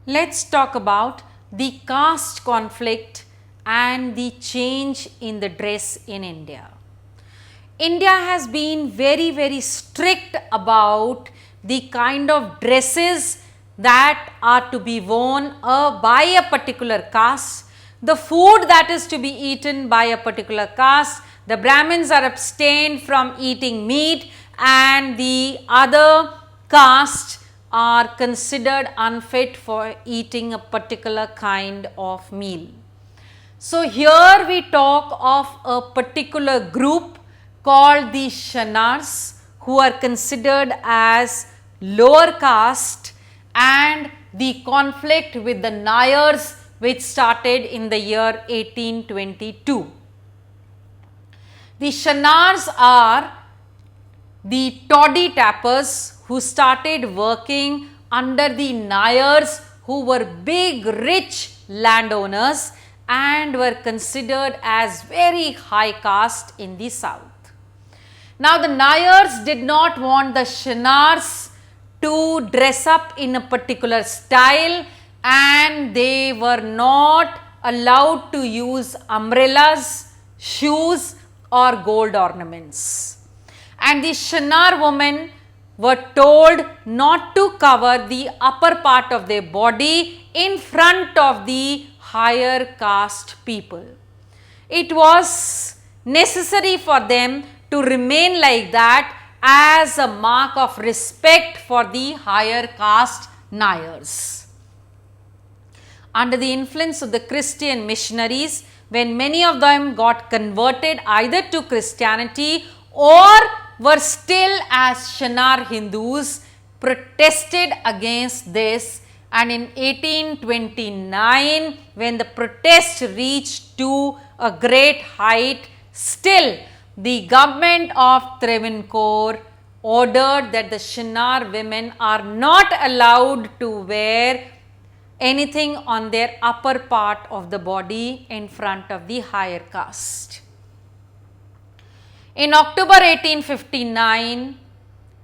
Let's talk about the caste conflict and the change in the dress in India. India has been very strict about the kind of dresses that are to be worn by a particular caste, the food that is to be eaten by a particular caste. The Brahmins are abstained from eating meat and the other castes are considered unfit for eating a particular kind of meal. So, here we talk of a particular group called the Shanars, who are considered as lower caste, and the conflict with the Nayars, which started in the year 1822. The Shanars are the toddy tappers who started working under the Nayars, who were big rich landowners and were considered as very high caste in the south. Now, the Nayars did not want the Shanars to dress up in a particular style, and they were not allowed to use umbrellas, shoes or gold ornaments. And the Shanar women were told not to cover the upper part of their body in front of the higher caste people. It was necessary for them to remain like that as a mark of respect for the higher caste Nayars. Under the influence of the Christian missionaries, when many of them got converted either to Christianity or were still as Shanar Hindus, protested against this, and in 1829, when the protest reached to a great height, still the government of Travancore ordered that the Shanar women are not allowed to wear anything on their upper part of the body in front of the higher caste. In October 1859,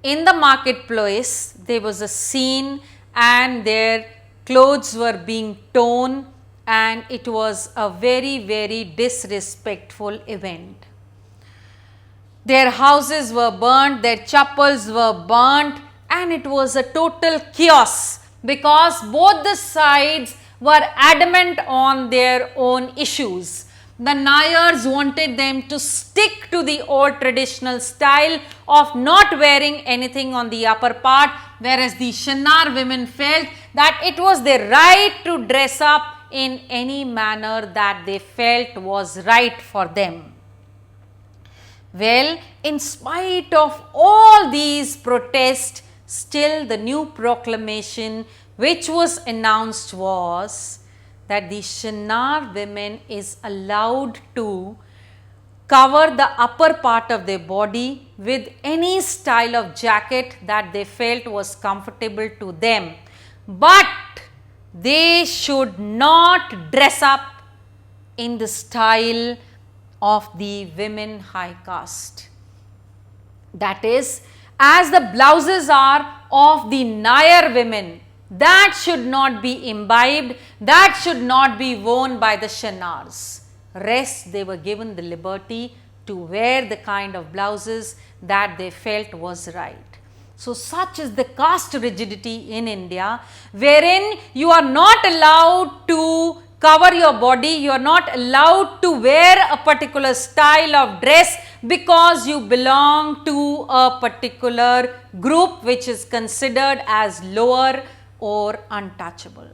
in the marketplace, there was a scene and their clothes were being torn, and it was a very disrespectful event. Their houses were burnt, their chappals were burnt, and it was a total chaos because both the sides were adamant on their own issues. The Nayars wanted them to stick to the old traditional style of not wearing anything on the upper part, whereas the Shanar women felt that it was their right to dress up in any manner that they felt was right for them. Well, in spite of all these protests, still the new proclamation which was announced was that the Shanar women is allowed to cover the upper part of their body with any style of jacket that they felt was comfortable to them, but they should not dress up in the style of the women high caste. That is, as the blouses are of the Nayar women, that should not be imbibed, that should not be worn by the Shanars. Rest, they were given the liberty to wear the kind of blouses that they felt was right. So, such is the caste rigidity in India, wherein you are not allowed to cover your body, you are not allowed to wear a particular style of dress because you belong to a particular group which is considered as lower or untouchable.